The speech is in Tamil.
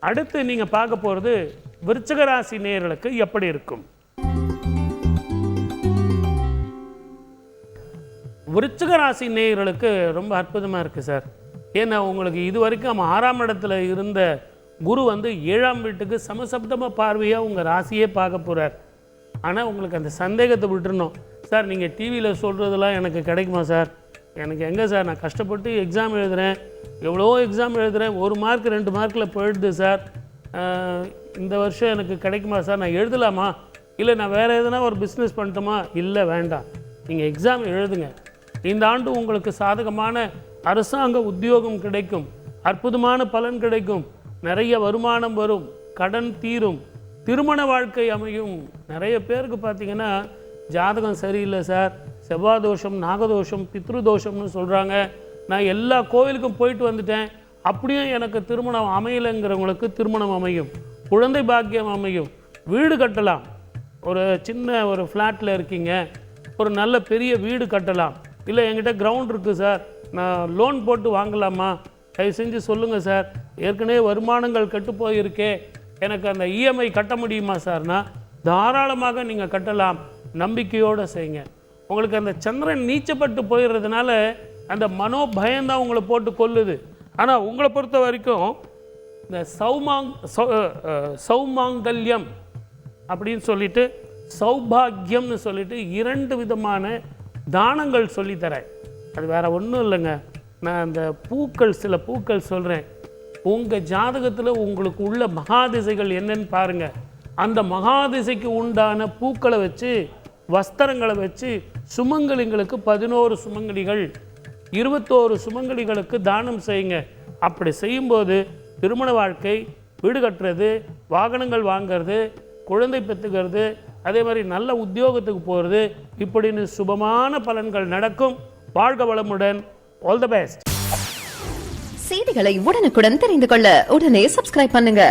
அடுத்து நீங்கள் பார்க்க போகிறது விருச்சிக ராசி நேயர்களுக்கு எப்படி இருக்கும். விருச்சிக ராசி நேயர்களுக்கு ரொம்ப அற்புதமாக இருக்குது சார். ஏன்னா உங்களுக்கு இது வரைக்கும் 6ஆம் இடத்துல இருந்த குரு 7ஆம் வீட்டுக்கு சமசப்தமாக பார்வையாக உங்கள் ராசியே பார்க்க போகிறார். ஆனால் உங்களுக்கு அந்த சந்தேகத்தை விட்டுருணும். சார் நீங்கள் டிவியில் சொல்கிறதெல்லாம் எனக்கு கிடைக்குமா சார்? எனக்கு எங்கே சார், நான் கஷ்டப்பட்டு எக்ஸாம் எழுதுகிறேன், எவ்வளோ எக்ஸாம் எழுதுகிறேன், 1 மார்க் 2 மார்க்கில் போயிடுது சார், இந்த வருஷம் எனக்கு கிடைக்குமா சார், நான் எழுதலாமா, இல்லை நான் வேறு எதுனா ஒரு பிஸ்னஸ் பண்ணட்டுமா? இல்லை, வேண்டாம், நீங்கள் எக்ஸாம் எழுதுங்க. இந்த ஆண்டு உங்களுக்கு சாதகமான அரசாங்க உத்தியோகம் கிடைக்கும், அற்புதமான பலன் கிடைக்கும், நிறைய வருமானம் வரும், கடன் தீரும், திருமண வாழ்க்கை அமையும். நிறைய பேருக்கு பார்த்திங்கன்னா ஜாதகம் சரியில்லை சார், செவ்வாய் தோஷம், நாகதோஷம், பித்ருதோஷம்னு சொல்கிறாங்க, நான் எல்லா கோவிலுக்கும் போயிட்டு வந்துட்டேன், அப்படியும் எனக்கு திருமணம் அமையலைங்கிறவங்களுக்கு திருமணம் அமையும், குழந்தை பாக்கியம் அமையும், வீடு கட்டலாம். ஒரு சின்ன ஒரு ஃப்ளாட்டில் இருக்கீங்க, ஒரு நல்ல பெரிய வீடு கட்டலாம். இல்லை என்கிட்ட கிரவுண்ட் இருக்குது சார், நான் லோன் போட்டு வாங்கலாமா, தயவு செஞ்சு சொல்லுங்கள் சார், ஏற்கனவே வருமானங்கள் கெட்டு போயிருக்கே, எனக்கு அந்த இஎம்ஐ கட்ட முடியுமா சார்னா தாராளமாக நீங்கள் கட்டலாம், நம்பிக்கையோடு செய்யுங்க. உங்களுக்கு அந்த சந்திரன் நீச்சப்பட்டு போயிடுறதுனால அந்த மனோபயம்தான் உங்களை போட்டு கொல்லுது. ஆனால் உங்களை பொறுத்த வரைக்கும் இந்த சௌமாங்கல்யம் அப்படின்னு சொல்லிட்டு சௌபாகியம்னு சொல்லிட்டு 2 விதமான தானங்கள் சொல்லித்தரேன். அது வேறு ஒன்றும் இல்லைங்க, நான் அந்த பூக்கள், சில பூக்கள் சொல்கிறேன். உங்கள் ஜாதகத்தில் உங்களுக்கு உள்ள மகாதிசைகள் என்னன்னு பாருங்கள். அந்த மகாதிசைக்கு உண்டான பூக்களை வச்சு, வஸ்திரங்களை வச்சு சுமங்கலிங்களுக்கு 11 சுமங்கலிகள், 21 சுமங்கலிகளுக்கு தானம் செய்யுங்க. அப்படி செய்யும்போது திருமண வாழ்க்கை, வீடு கட்டுறது, வாகனங்கள் வாங்கிறது, குழந்தை பெற்றுக்கிறது, அதே மாதிரி நல்ல உத்தியோகத்துக்கு போகிறது, இப்படின்னு சுபமான பலன்கள் நடக்கும். வாழ்க வளமுடன். All the best. செய்திகளை உடனுக்குடன் தெரிந்து கொள்ள உடனே சப்ஸ்கிரைப் பண்ணுங்க.